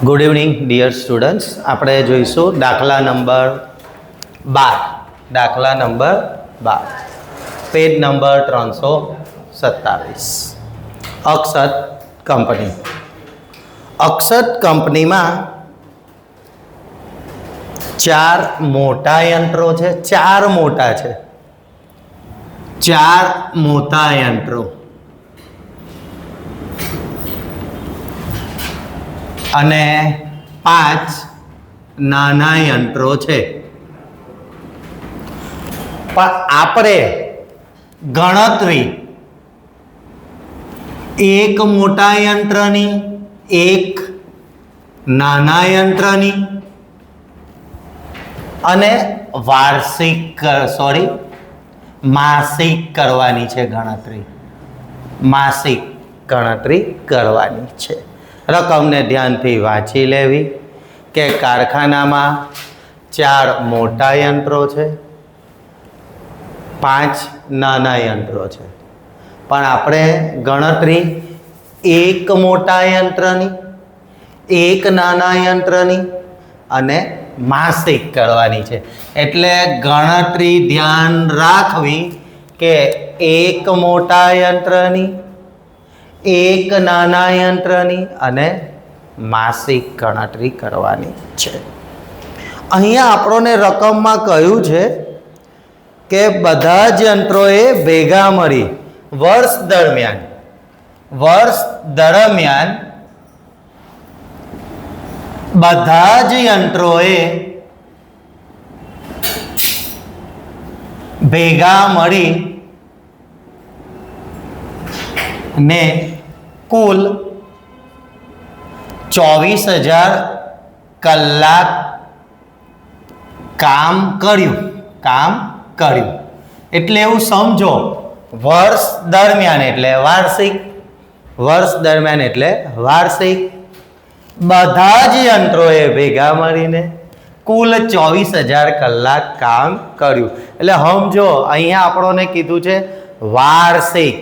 Good evening dear students. આપણે જોઈશું દાખલા નંબર 12 પેજ નંબર 327. અક્ષત કંપની. અક્ષત કંપનીમાં 4 મોટા યંત્રો છે. 4 મોટા છે. 4 મોટા યંત્રો અને 5 નાના યંત્રો છે. પણ આપણે ગણતરી એક મોટા યંત્રની, એક નાના યંત્રની અને માસિક કરવાની છે. માસિક ગણતરી કરવાની છે. રકમને ધ્યાનથી વાંચી લેવી કે કારખાનામાં 4 મોટા યંત્રો છે, 5 નાના યંત્રો છે. પણ આપણે ગણતરી એક મોટા યંત્રની, એક નાના યંત્રની અને માસિક કરવાની છે. એટલે ગણતરી ધ્યાન રાખવી કે એક મોટા યંત્રની, એક નાના યંત્રની અને માસિક ગણતરી કરવાની છે. અહીંયા આપણને રકમમાં કહ્યું છે કે બધા જ યંત્રોએ ભેગા મળી વર્ષ દરમિયાન બધા જ યંત્રોએ ભેગા મળી ને કુલ 24,000 કલાક કામ કર્યું. એટલે એવું સમજો, વર્ષ દરમિયાન એટલે વાર્ષિક, બધા જ યંત્રોએ ભેગા મળીને કુલ 24,000 કલાક કામ કર્યું. એટલે સમજો, અહીંયા આપણને કીધું છે વાર્ષિક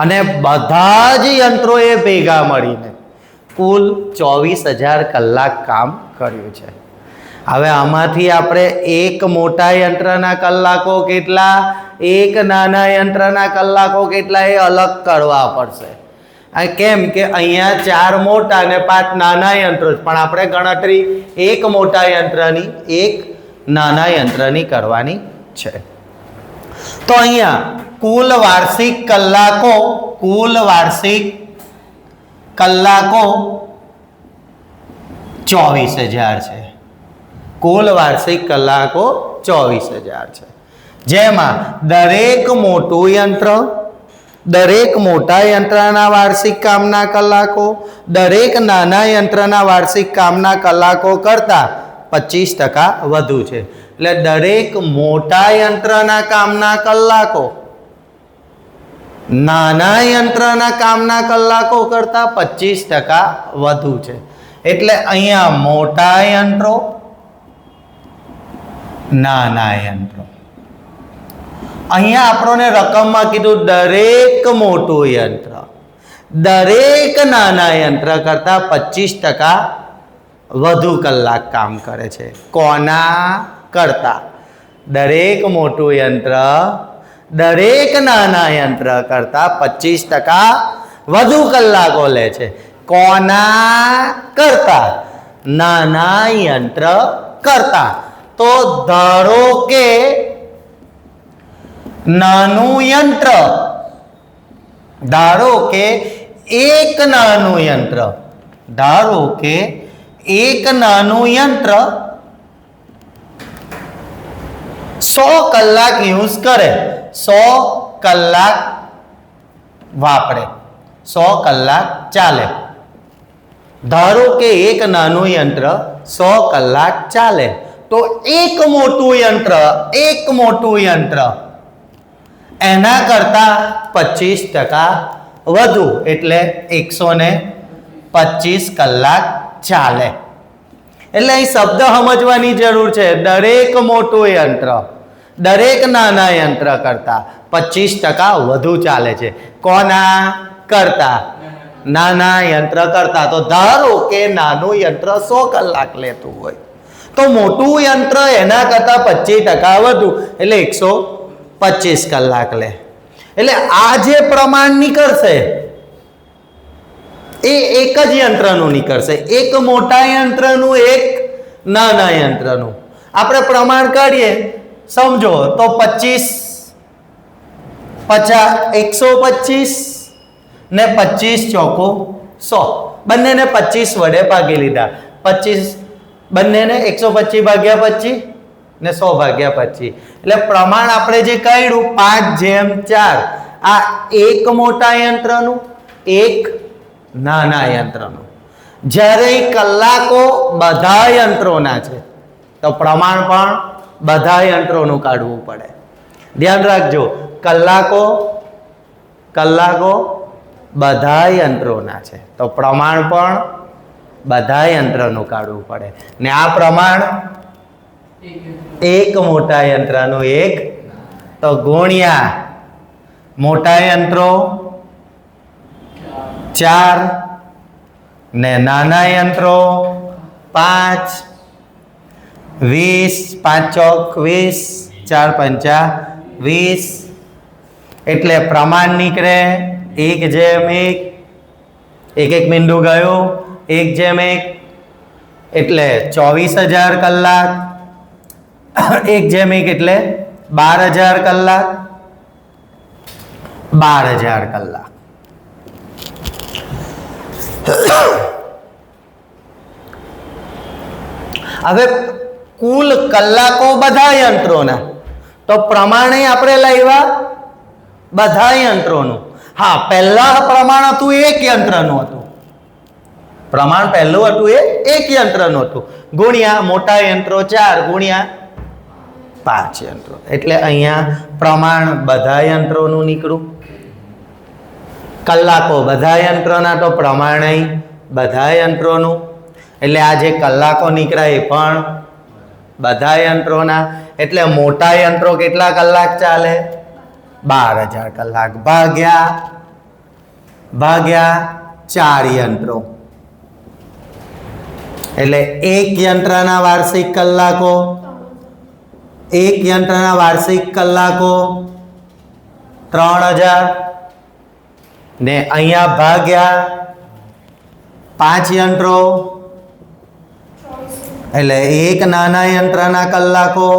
અને બધા જ યંત્રોએ ભેગા મળીને કુલ 24,000 કલાક કામ કર્યું છે. હવે આમાંથી આપણે એક મોટા યંત્રના કલાકો કેટલા, એક નાના યંત્રના કલાકો કેટલા એ અલગ કરવા પડશે. કેમ કે અહીંયા 4 મોટા અને 5 નાના યંત્રો, પણ આપણે ગણતરી એક મોટા યંત્રની, એક નાના યંત્રની કરવાની છે. તો અહીંયા કુલ વાર્ષિક કલાકો 24,000 છે. કુલ વાર્ષિક કલાકો 24,000 છે. જેમાં દરેક મોટા યંત્રના વાર્ષિક કામના કલાકો દરેક નાના યંત્રના વાર્ષિક કામના કલાકો કરતા 25% વધુ છે. એટલે દરેક મોટા યંત્રના કામના કલાકો નાના યંત્રના કામના કલાકો કરતા 25% વધુ છે. એટલે અહીંયા મોટા યંત્રો, નાના યંત્રો. અહીંયા આપણને રકમમાં કીધું દરેક મોટું યંત્ર દરેક નાના યંત્ર કરતા 25% વધુ કલાક કામ કરે છે. કોના કરતા? દરેક મોટું યંત્ર દરેક નાના યંત્ર કરતા 25% વધુ કલાકો લે છે. કોના કરતા? નાના યંત્ર કરતા. તો ધારો કે નાનું યંત્ર, એક નાનું યંત્ર 100 કલાક યુઝ કરે, 100 કલાક વાપરે, 100 કલાક ચાલે. ધારો કે એક નાનું યંત્ર 100 કલાક ચાલે, તો એક મોટું યંત્ર એના કરતા 25% વધુ, એટલે 125 કલાક ચાલે. એટલે અહીં શબ્દ સમજવાની જરૂર છે. દરેક મોટું યંત્ર દરેક નાના યંત્ર કરતા 25% વધુ ચાલે છે. કોના કરતા? નાના યંત્ર કરતા. તો ધારો કે નાનું યંત્ર 100 કલાક લેતું હોય તો મોટું યંત્ર એના કરતા 25% વધુ એટલે 125 કલાક લે. એટલે આ જે પ્રમાણ નીકળશે એ એક જ યંત્રનું નીકળશે, એક મોટા યંત્રનું, એક નાના યંત્રનું. આપણે પ્રમાણ કાઢીએ સમજો તો 125 ને 25 ચોકો 100, બંનેને 25 વડે ભાગી લીધા. 25 બંનેને 125 ભાગ્યા 25 ને 100 ભાગ્યા 25. એટલે પ્રમાણ આપણે જે કાઢ્યું 5:4, આ એક મોટા યંત્રનું, એક નાના યંત્રનું. જ્યારે કલાકો બધા યંત્રોના છે તો પ્રમાણ પણ બધા યંત્રોનું કાઢવું પડે. ધ્યાન રાખજો, કલાકો બધા યંત્રોના છે તો પ્રમાણ પણ બધા યંત્રનું કાઢવું પડે. ને આ પ્રમાણ એક મોટા યંત્રનું, એક તો ગુણ્યા મોટા યંત્રો 4 ને નાના યંત્રો 5, 20, 5 ચોક 20, 4 પંચા 20. એટલે પ્રમાણ નીકળે 1:1, એક મીંડું ગયું 1:1, એટલે 24,000 કલાક. 1:1 એટલે 12,000 કલાક, 12,000 કલાક. હવે કુલ કલાકો બધા યંત્રોના તો પ્રમાણે આપણે લાવ્યા બધા યંત્રોનું. હા, પહેલા પ્રમાણ હતું એક યંત્રનું હતું, પ્રમાણ પહેલું હતું એ એક યંત્રનું હતું, ગુણ્યા મોટા યંત્રો 4 ગુણ્યા 5 યંત્રો. એટલે અહીંયા પ્રમાણ બધા યંત્રોનું નીકળ્યું. કલાકો બધા યંત્રોના તો પ્રમાણ બધા યંત્રોનું. એટલે આ જે કલાકો નીકળ્યા એ પણ બધા યંત્રોના. એટલે મોટા યંત્રો કેટલા કલાક ચાલે? 12,000 કલાક ભાગ્યા 4 યંત્રો. એટલે એક યંત્રના વાર્ષિક કલાકો, એક યંત્રના વાર્ષિક કલાકો 3,000 ને અહીંયા ભાગ્યા 5 યંત્રો. એટલે એક નાના યંત્રના કલાકો,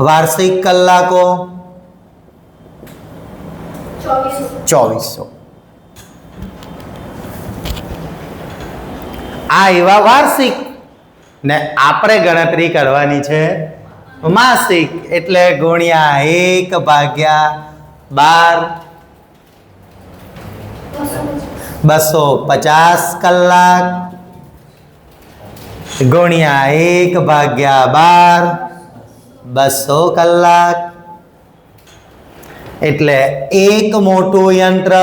વાર્ષિક કલાકો 2400. આ એવા વાર્ષિક. ને આપણે ગણતરી કરવાની છે માસિક. એટલે ગુણ્યા 1/12, 250 કલાક ગુણ્યા 1/12, 200 કલાક. એટલે એક મોટું યંત્ર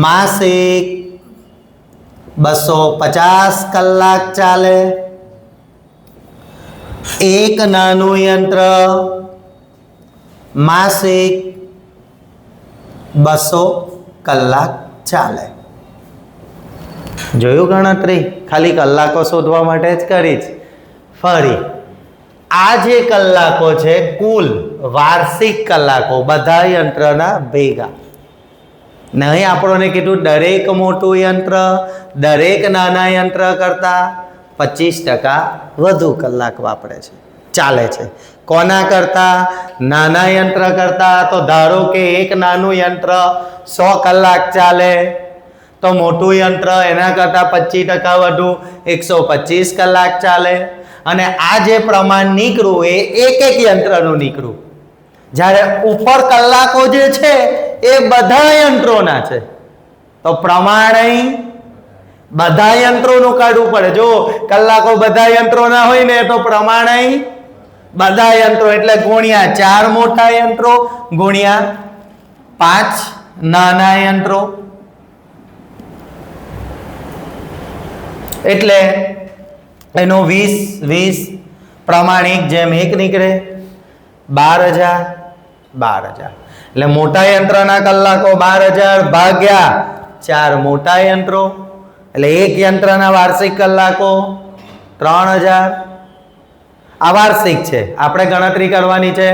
માસિક 250 કલાક ચાલે, એક નાનું યંત્ર માસિક 200 કલાક ચાલે. જોયું ગણતરી? ખાલી કલાકો શોધવા માટે જ કરી છે. ફરી આ જે કલાકો છે કુલ વાર્ષિક કલાકો બધા યંત્રના ભેગા. ને અહીં આપણને કીધું દરેક મોટું યંત્ર દરેક નાના યંત્ર કરતા 25% વધુ કલાક વાપરે છે, ચાલે છે. કોના કરતા? નાના યંત્ર કરતા. તો ધારો કે એક નાનું યંત્ર 100 કલાક ચાલે તો મોટું યંત્ર એના કરતા 25% વધુ 125 કલાક ચાલે. અને આ જે પ્રમાણ નીકળ્યું એ એક યંત્રનું નીકળ્યું. જ્યારે ઉપર કલાકો જે છે એ બધા યંત્રોના છે તો પ્રમાણ અહીં બધા યંત્રોનું કાઢવું પડે. જો કલાકો બધા યંત્રોના હોય ને તો પ્રમાણ અહીં બધા યંત્રો. એટલે ગુણ્યા 4 મોટા યંત્રો ગુણ્યા 5 નાના યંત્રો. એટલે એનો 20 પ્રમાણ 1:1 નીકળે. 12,000. એટલે મોટા યંત્રના કલાકો 12,000 ભાગ્યા 4 મોટા યંત્રો, એટલે એક યંત્રના વાર્ષિક કલાકો 3,000. આ વાર્ષિક છે, આપણે ગણતરી કરવાની છે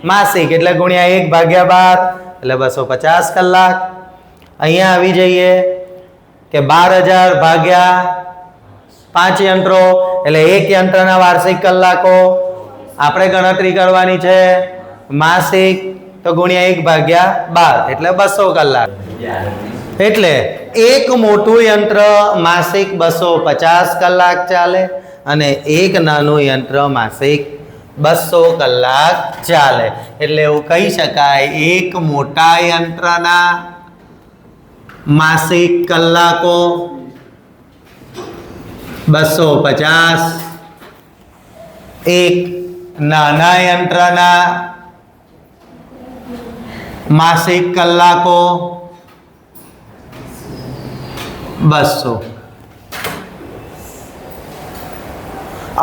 માસિક, એટલે ગુણ્યા 1 ભાગ્યા 12 એટલે 250 કલાક. અહીંયા આવી જઈએ કે 12,000 ભાગ્યા 5 યંત્રો, એટલે એક યંત્રના વાર્ષિક કલાકો આપણે ગણતરી કરવાની છે માસિક, તો ગુણ્યા 1 ભાગ્યા 12 એટલે 200 કલાક. એટલે એક મોટું યંત્ર માસિક 250 કલાક ચાલે અને એક નાનું યંત્ર માસિક 200 કલાક ચાલે. એટલે એવું કહી શકાય એક મોટા યંત્રના માસિક કલાકો 250, એક નાના યંત્રના માસિક કલાકો 200.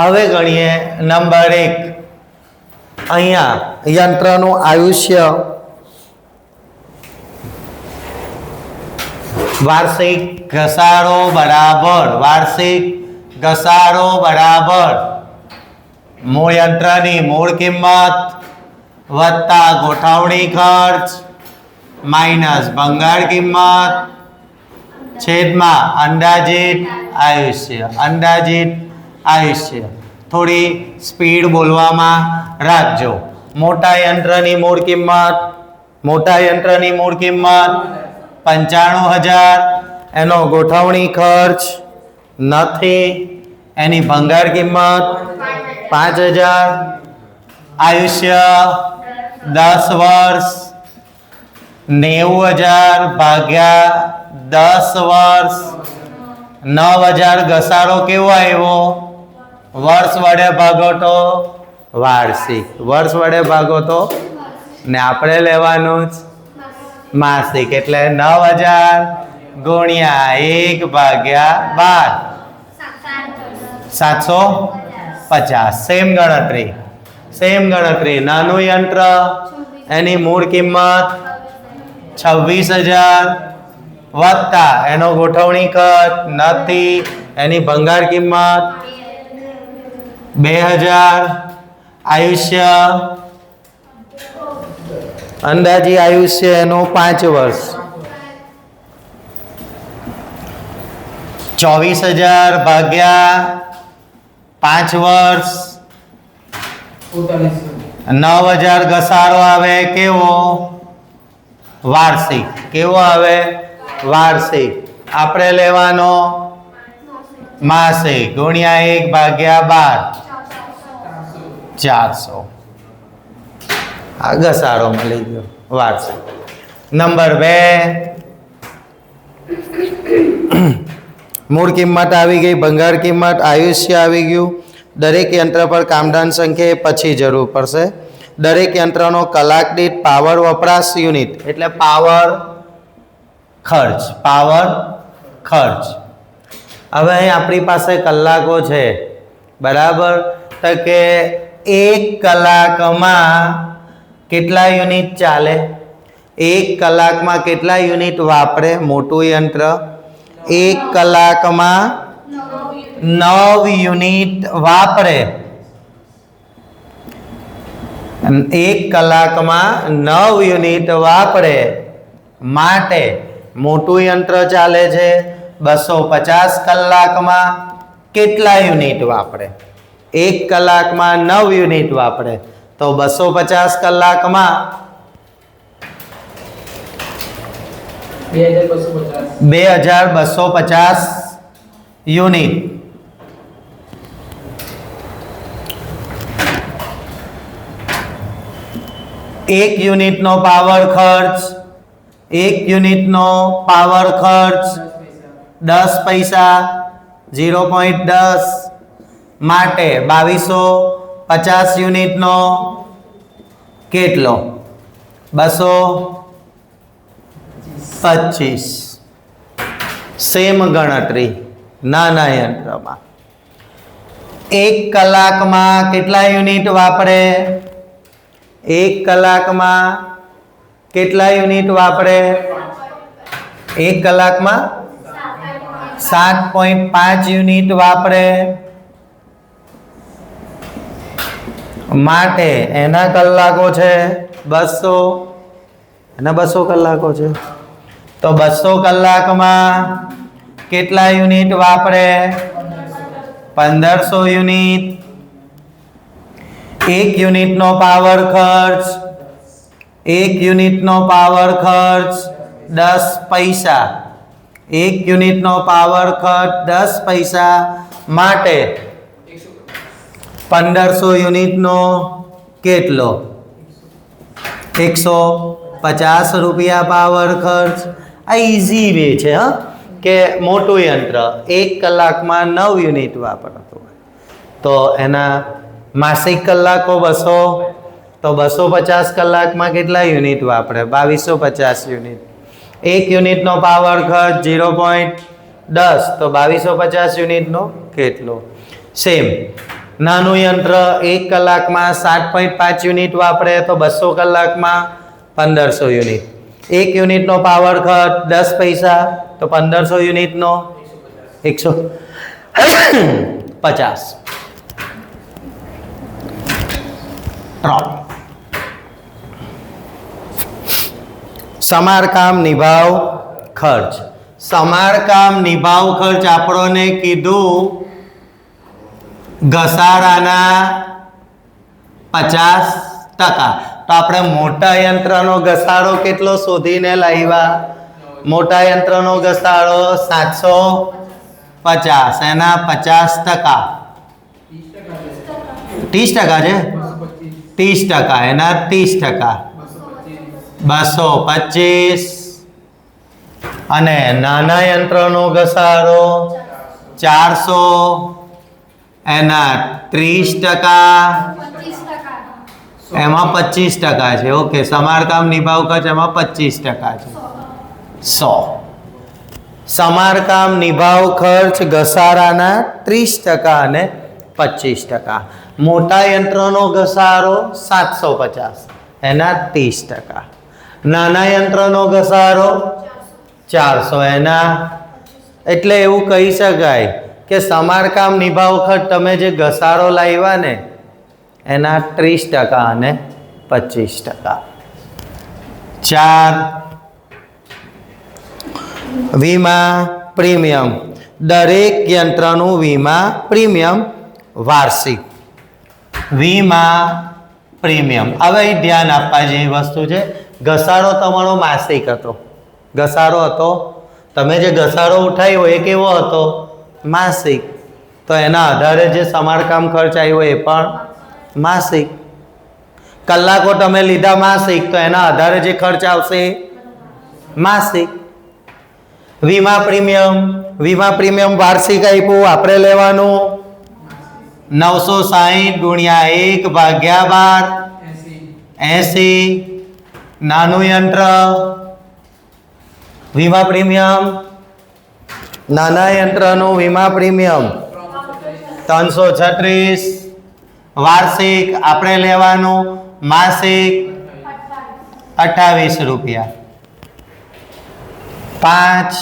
હવે ગણીએ નંબર 1. અહીંયા યંત્રનું આયુષ્ય વાર્ષિક ઘસારો બરાબર મૂળ યંત્રની મૂળ કિંમત વત્તા ગોઠવણી ખર્ચ માઇનસ ભંગાર કિંમત છેદમાં અંદાજિત આયુષ્ય. થોડી સ્પીડ બોલવામાં રાખજો. મોટા યંત્રની મૂળ કિંમત 95,000, એનો ગોઠવણી ખર્ચ નથી, એની ભંગાર કિંમત 5,000, આયુષ્ય 10 વર્ષ, 90,000 ભાગ્યા 10 વર્ષ, 9,000 ઘસારો કેવો આવ્યો? વર્ષ વડે ભાગો તો વાર્ષિક, વર્ષ વડે ભાગો તો ને આપણે લેવાનું જ માસિક, એટલે 9,000 ગુણ્યા 1 ભાગ્યા 12 750. સેમ ગણતરી. નાનું યંત્ર એની મૂળ કિંમત 26,000 વત્તા એનો ગોઠવણી ખર્ચ નથી, એની ભંગાર કિંમત 2,000, આયુષ્ય અંદાજી આયુષ્ય એનું 5 વર્ષ, 24,000 ભાગ્યા 5 વર્ષ, 9,000 ઘસારો આવે કેવો? વાર્ષિક. કેવો આવે? વાર્ષિક. આપણે લેવાનો માસિક, ગુણ્યા 1 ભાગ્યા 12 400. આ ઘસારો મળી ગયો વાર્ષિક. નંબર 2, મૂળ કિંમત આવી ગઈ, ભંગાર કિંમત, આયુષ્ય આવી ગયું. દરેક યંત્ર પર કામદાન સંખ્યા એ પછી જરૂર પડશે. દરેક યંત્રનો કલાક દીઠ પાવર વપરાશ યુનિટ, એટલે પાવર ખર્ચ. હવે અહીં આપણી પાસે કલાકો છે, બરાબર? તો કે 1 કલાકમાં કેટલા યુનિટ ચાલે? 1 કલાકમાં કેટલા યુનિટ વાપરે મોટું યંત્ર? 1 કલાકમાં 9 યુનિટ વાપરે. 1 કલાકમાં 9 યુનિટ વાપરે માટે મોટું યંત્ર ચાલે છે 250 કલાકમાં કેટલા યુનિટ વાપરે? 1 કલાકમાં 9 યુનિટ વાપરે, તો 250 કલાકમાં 2,250 યુનિટ. એક યુનિટનો પાવર ખર્ચ 10 પૈસા 0.10 માટે 2,250 યુનિટનો કેટલો? 225. સેમ ગણતરી નાના યંત્રમાં. 1 કલાકમાં કેટલા યુનિટ વાપરે? 1 કલાકમાં કેટલા યુનિટ વાપરે? 1 કલાકમાં 7.5 યુનિટ વાપરે. માટે એના કલાકો છે 200. એના 200 કલાકો છે. તો 200 કલાકમાં કેટલા યુનિટ વાપરે? 1500 યુનિટ. 1 યુનિટનો પાવર ખર્ચ 1 યુનિટનો પાવર ખર્ચ 10 પૈસા. 1 યુનિટનો પાવર ખર્ચ 10 પૈસા. માટે 1500 યુનિટનો કેટલો? 150 રૂપિયા પાવર ખર્ચ. આ ઇઝી વે છે હા, કે મોટું યંત્ર 1 કલાકમાં 9 યુનિટ વાપરતું હોય તો એના માસિક કલાકો 200. તો 250 કલાકમાં કેટલા યુનિટ વાપરે? 2250 યુનિટ. 1 યુનિટનો પાવર ખર્ચ 0.10 તો 2250 યુનિટનો કેટલો? સેમ નાનું યંત્ર 1 કલાકમાં 7.5 યુનિટ વાપરે તો 200 કલાકમાં 1500 યુનિટ. 1 યુનિટનો પાવર ખર્ચ 10 પૈસા તો 1500 યુનિટનો 150. સમારકામ નિભાવ ખર્ચ. સમારકામ નિભાવ ખર્ચ આપણને કીધું ઘસારાના 50%. તો આપણે મોટા યંત્રનો ઘસારો કેટલો શોધીને લાવ્યા? મોટા યંત્રનો ઘસારો 750. એના 50%. 30% છે. 30%. એના 30%. 225. અને નાના યંત્રનો ઘસારો 400. એના 30%. એમાં 25% છે. ઓકે, સમારકામ નિભાવ ખર્ચ એમાં 25% છે. 100. સમારકામ નિભાવ ખર્ચ ઘસારાના 30% અને 25%. મોટા યંત્રનો ઘસારો 750. એના 30%. નાના યંત્રનો ઘસારો 400. એના એટલે એવું કહી શકાય કે સમારકામ નિભાવ ખર્ચ તમે જે ઘસારો લાવ્યા ને એના 30% અને 25%. 4. વીમા પ્રીમિયમ. દરેક યંત્રનું વીમા પ્રીમિયમ વાર્ષિક. વીમા પ્રીમિયમ હવે ધ્યાન આપવા જેવી વસ્તુ છે. ઘસારો તમારો માસિક હતો. ઘસારો હતો. તમે જે ઘસારો ઉઠાવ્યો એ કેવો હતો? માસિક. તો એના આધારે જે સમારકામ ખર્ચ આવ્યો એ પણ માસિક. કલાકો તમે લીધા માસિક તો એના આધારે જે ખર્ચ આવશે માસિક. વીમા પ્રીમિયમ. વીમા પ્રીમિયમ વાર્ષિક આપ્યું. આપણે લેવાનું 960 ગુણ્યા 1 ભાગ્યા 12 80. નાનું યંત્ર વીમા પ્રીમિયમ. નાના યંત્રનું વીમા પ્રીમિયમ 336. વાર્ષિક આપણે લેવાનું માસિક 28 રૂપિયા. 5.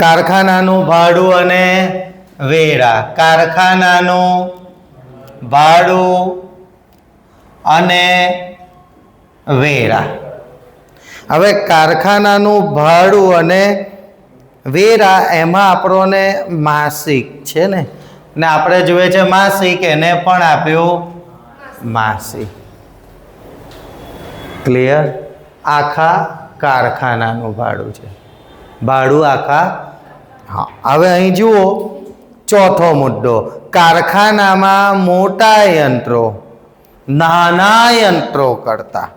કારખાનાનું ભાડું અને વેરા. કારખાનાનું ભાડું અને વેરા. હવે કારખાનાનું ભાડું અને વેરા એમાં આપણને માસિક છે ને આપણે જોઈએ છે માસિક, એને પણ આપ્યું માસિક. ક્લિયર? આખા કારખાનાનું ભાડું છે. ભાડું આખા. હા, હવે અહીં જુઓ ચોથો મુદ્દો. કારખાનામાં મોટા યંત્રો નાના યંત્રો કરતા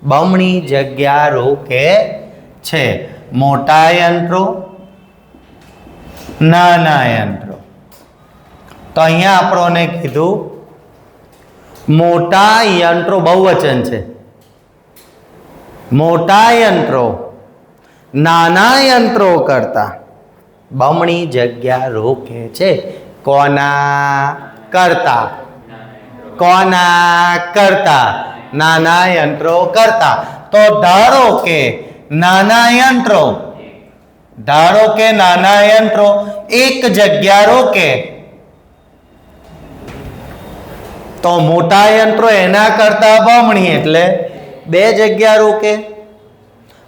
બમણી જગ્યા રોકે છે. મોટા યંત્રો નાના યંત્રો. તો અહીંયા આપણને કીધું મોટા યંત્રો બહુવચન છે. મોટા યંત્રો નાના યંત્રો કરતા બમણી જગ્યા રોકે છે. કોના કરતા? કોના કરતા? નાના યંત્રો કરતા. તો ધારો કે નાના યંત્રો એક જગ્યા રોકે તો મોટા યંત્રો એના કરતા બમણી એટલે 2 જગ્યા રોકે.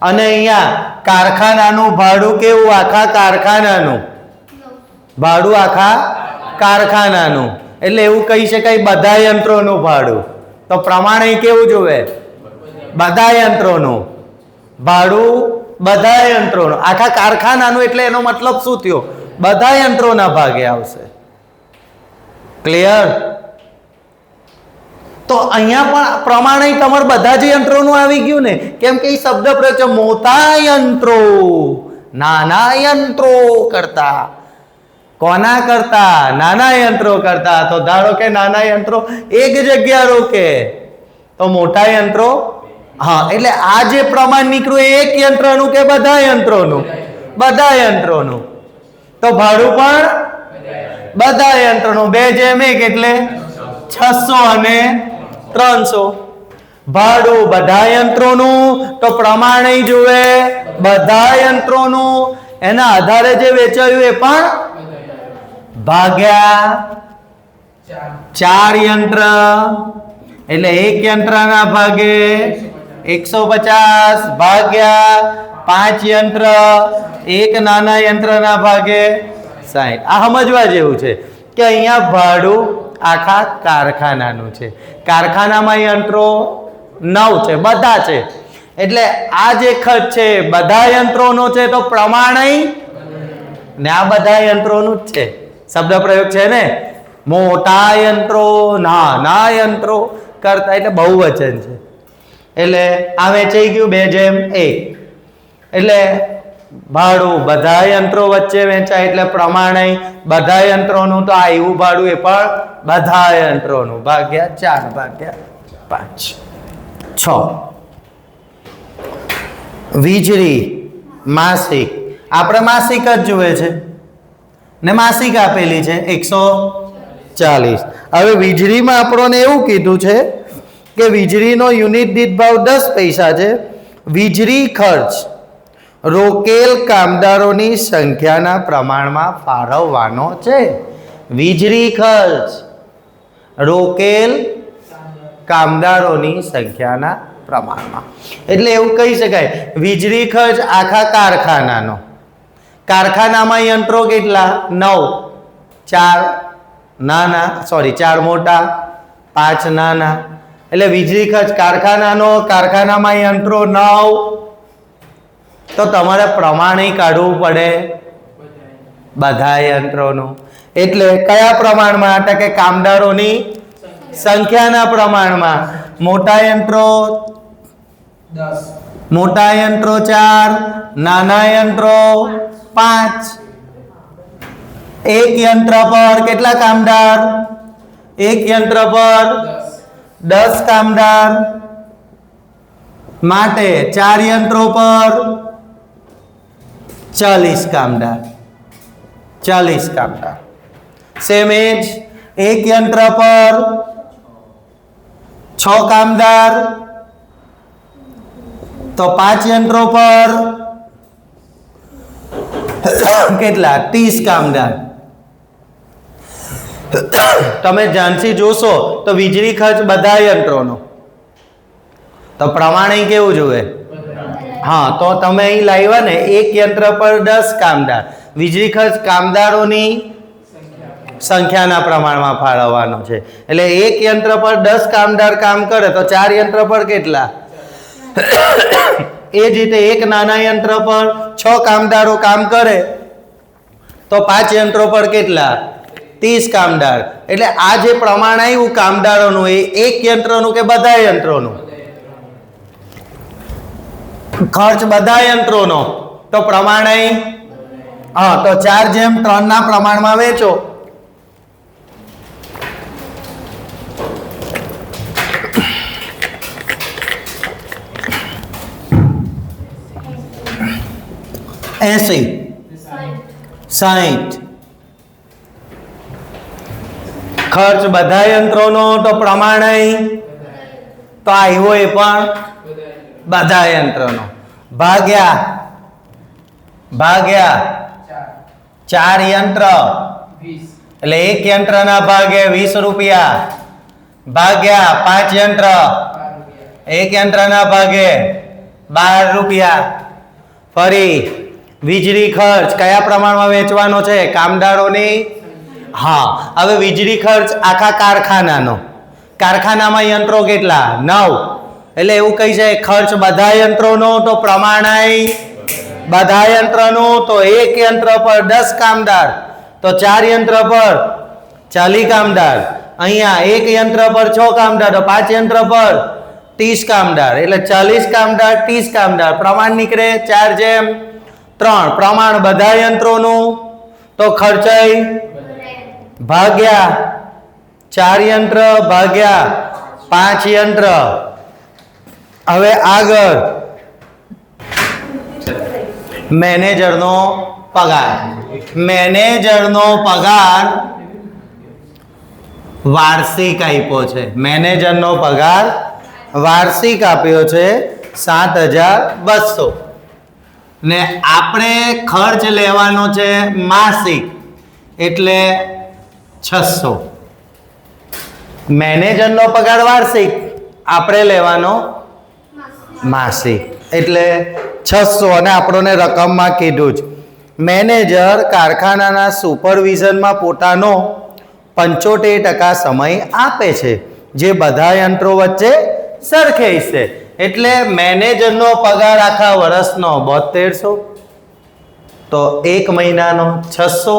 અને અહીંયા કારખાનાનું ભાડું કેવું? આખા કારખાનાનું ભાડું, આખા કારખાનાનું. એટલે એવું કહી શકાય બધા યંત્રોનું ભાડું. તો પ્રમાણ અહીં કેવું જોવે? બધા યંત્રોનું ભાડું, બધા યંત્રોનું આખા કારખાનાનું. એટલે એનો મતલબ શું થયો? બધા યંત્રોના ભાગે આવશે. ક્લિયર? તો અહીંયા પણ પ્રમાણ તમારે બધા જ યંત્રોનું આવી ગયું ને, કેમ કે શબ્દ પ્રયોગ છે મોટા યંત્રો નાના યંત્રો કરતા. કોના કરતા? નાના યંત્રો કરતા. તો ધારો કે નાના યંત્રો એક જગ્યા રોકે તો મોટા યંત્રો, હા, એટલે આ જે પ્રમાણ નીકળ્યું એક યંત્રનું કે બધા યંત્રોનું? બધા યંત્રોનું. તો ભાડું પણ બધા યંત્રોનું. 2:1 એટલે 600 અને 300. ભાડું બધા યંત્રોનું તો પ્રમાણ અહીં જુએ બધા યંત્રોનું. એના આધારે જે વેચાયું એ પણ ભાગ્યા 4 યંત્ર. એટલે એક યંત્રના ભાગે 150 ભાગ્યા 5 યંત્ર, એક નાના યંત્રના ભાગે 60. આ સમજવા જેવું છે કે અહીંયા ભાડું આખા કારખાનાનું છે. કારખાનામાં યંત્રો 9 છે, બધા છે. એટલે આ જે ખર્ચ છે બધા યંત્રોનો છે તો પ્રમાણ ને આ બધા યંત્રોનું જ છે. શબ્દ પ્રયોગ છે ને, મોટા યંત્રો નાના યંત્રો કરતા. એટલે બહુવચન છે. એટલે આ વેચાઈ ગયું 2:1. એટલે ભાડું બધા યંત્રો વચ્ચે વેચાય એટલે પ્રમાણ બધા યંત્રોનું. તો આ એવું ભાડું એ પણ બધા યંત્રોનું ભાગ્યા 4 ભાગ્યા 5. 6. વીજળી માસિક. આપણે માસિક જ જોઈએ છે ને માસિક આપેલી છે 140. હવે વીજળીમાં આપણને એવું કીધું છે કે વીજળીનો યુનિટ દીઠ ભાવ 10 પૈસા છે. વીજળી ખર્ચ રોકેલ કામદારોની સંખ્યાના પ્રમાણમાં ફાળવવાનો છે. વીજળી ખર્ચ રોકેલ કામદારોની સંખ્યાના પ્રમાણમાં. એટલે એવું કહી શકાય વીજળી ખર્ચ આખા કારખાનાનો. કારખાનામાં યંત્રો કેટલા? 9. 4 નાના, 4 મોટા, 5 નાના. એટલે વીજળી ખર્ચ કારખાનાનો, કારખાનામાં યંત્રો 9. તો તમારે પ્રમાણે કાઢવું પડે બધા યંત્રોનું. એટલે કયા પ્રમાણમાં? એટલે કે કામદારોની સંખ્યાના પ્રમાણમાં. મોટા યંત્રો 4, નાના યંત્રો 5. એક યંત્ર પર કેટલા કામદાર? એક યંત્ર પર 10 કામદાર. માટે 4 યંત્રો પર 40 કામદાર. 40 કામદાર. સેમ એજ એક યંત્ર પર 6 કામદાર તો 5 યંત્રો પર કેટલા? 30 કામદાર. તમે ધ્યાનથી જોશો તો વીજળી ખર્ચ બધા યંત્રોનો તો પ્રમાણે કેવું જોવે? હા, તો તમે અહીં લાવ્યા ને એક યંત્ર પર 10 કામદાર. વીજળી ખર્ચ કામદારોની સંખ્યાના પ્રમાણમાં ફાળવવાનો છે. એટલે એક યંત્ર પર 10 કામદાર કામ કરે તો 4 યંત્ર પર કેટલા? એ જ રીતે એક નાના યંત્ર પર 6 કામદારો કામ કરે તો 5 યંત્રો પર કેટલા? 30 કામદાર. એટલે આ જે પ્રમાણ આવ્યું કામદારોનું એ એક યંત્રનું કે બધા યંત્રોનું? ખર્ચ બધા યંત્રોનો તો પ્રમાણ હા, તો 4:3 ના પ્રમાણમાં વેચો. એસી 60 ખર્ચ બધા યંત્રોનો તો પ્રમાણ તો આવ્યો એ પણ બધા યંત્રોનો ભાગ્યા 4 યંત્ર એટલે એક યંત્રના ભાગે 20 રૂપિયા ભાગ્યા 5 યંત્ર એક યંત્રના ભાગે 12 રૂપિયા. ફરી વીજળી ખર્ચ કયા પ્રમાણમાં વેચવાનો છે? કામદારોની. હા, હવે વીજળી ખર્ચ આખા કારખાનામાં યંત્રો કેટલા? 9. એટલે એવું કહી છે ખર્ચ બધા યંત્રોનો તો પ્રમાણાય બધા યંત્રનો તો એક યંત્ર પર 10 કામદાર તો 4 યંત્ર પર 40 કામદાર. અહીંયા એક યંત્ર પર 6 કામદાર તો 5 યંત્ર પર 30 કામદાર એટલે 40 કામદાર 30 કામદાર. પ્રમાણ નીકળે 4:3. પ્રમાણ બધા યંત્રોનું તો ખર્ચ ભાગ્યા 4 યંત્ર ભાગ્યા 5 યંત્ર. હવે આગળ મેનેજરનો પગાર. મેનેજરનો પગાર વાર્ષિક આપ્યો છે. મેનેજરનો પગાર વાર્ષિક આપ્યો છે 7,200 ને આપણે ખર્ચ લેવાનો છે માસિક એટલે 600. મેનેજરનો પગાર વાર્ષિક, આપણે લેવાનો માસિક એટલે 600 અને આપણને રકમમાં કીધું જ. મેનેજર કારખાનાના સુપરવિઝનમાં પોતાનો 75% સમય આપે છે જે બધા યંત્રો વચ્ચે સરખે છે. એટલે મેનેજરનો પગાર આખા વર્ષનો 7200 તો એક મહિનાનો 600.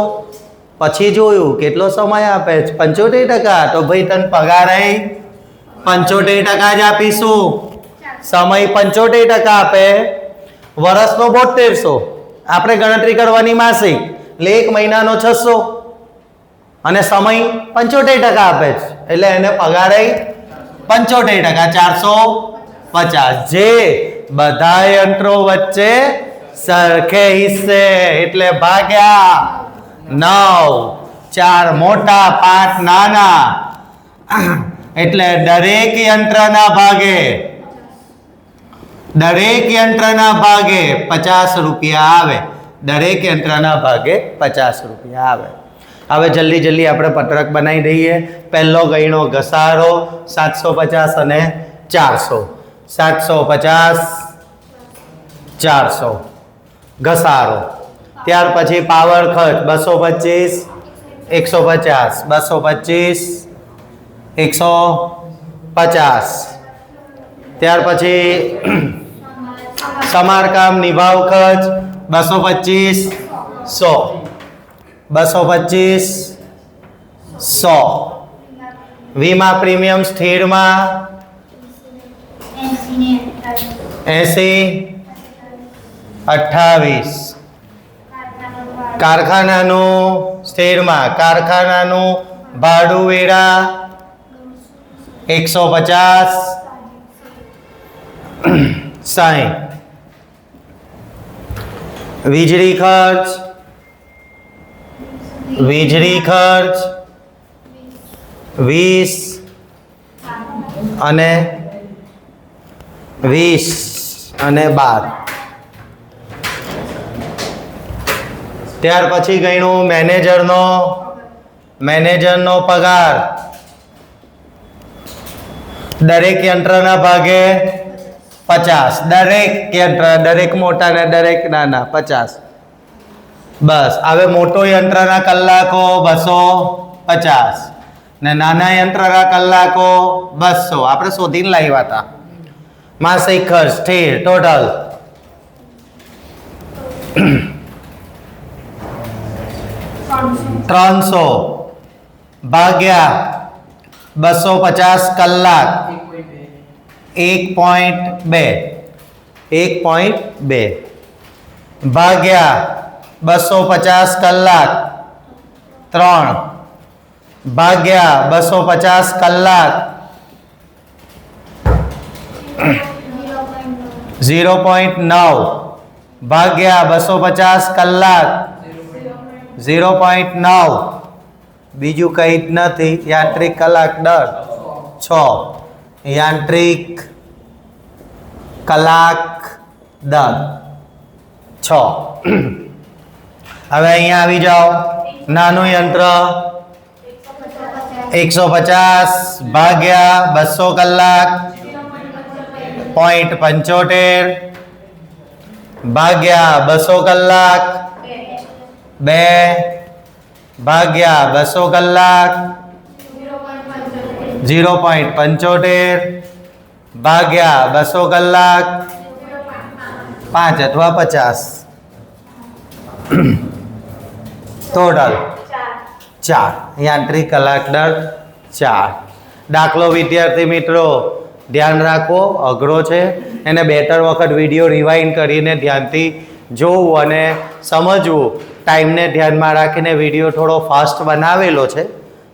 પછી જોયું કેટલો સમય આપે છે 75%. તો ભાઈ તને પગાર 75% જ આપીશું. સમય 75% આપે, વર્ષનો 7200. આપણે ગણતરી કરવાની માસિક એટલે એક મહિનાનો 600 અને સમય 75% આપે છે એટલે એને પગાર 75% 450 જે બધા યંત્રો વચ્ચે સરખે હિસ્સે એટલે ભાગ્યા 9. 4 મોટા 5 નાના એટલે દરેક યંત્રના ભાગે 50 રૂપિયા આવે. દરેક યંત્રના ભાગે 50 રૂપિયા આવે. હવે જલ્દી આપણે પત્રક બનાવી દઈએ. પહેલો ગણ્યો ઘસારો 750 અને 400. 750 400 ઘસારો. ત્યાર પછી પાવર ખર્ચ 225 150 225 150. ત્યાર પછી સમારકામ નિભાવ ખર્ચ 225 100 225 100. વીમા પ્રીમિયમ સ્થિરમાં 80 28. કારખાનાનું સ્થિરમાં કારખાનાનું ભાડું વેરા 150 60. વીજળી ખર્ચ 20 અને 12. ત્યાર પછી ગણ્યું મેનેજરનો પગાર દરેક યંત્રના ભાગે 50. દરેક યંત્ર, દરેક મોટા ને દરેક નાના 50. બસ. હવે મોટો યંત્રના કલાકો 250 ને નાના યંત્રના કલાકો 200. આપણે શોધીને લાવ્યા હતા. માસિક ખર્ચ સ્થિર ટોટલ 300 ભાગ્યા 250 કલાક 1.2 ભાગ્યા 250 કલાક 3 ભાગ્યા 250 કલાક 0.9 ભાગ્યા 250 કલાક 0.9 બીજું કંઈ જ નથી. યાંત્રિક કલાક દર 6. યાંત્રિક કલાક દર 6. હવે અહીંયા આવી જાઓ. નાનું યંત્ર 150 ભાગ્યા 200 કલાક 0.75 ભાગ્યા 200 કલાક 2 ભાગ્યા 200 કલાક 0.75 ભાગ્યા 200 કલાક 5 અથવા 50 ટોટલ 4. યાંત્રિક કલાક દર 4. દાખલો વિદ્યાર્થી મિત્રો ધ્યાન રાખો, અઘરો છે. એને 2-3 વખત વિડીયો રિવાઇન્ડ કરીને ધ્યાનથી જોવું અને સમજવું. ટાઈમને ધ્યાનમાં રાખીને વિડીયો થોડો ફાસ્ટ બનાવેલો છે,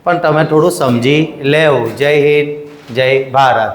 પણ તમે થોડું સમજી લેવું. જય હિન્દ, જય ભારત.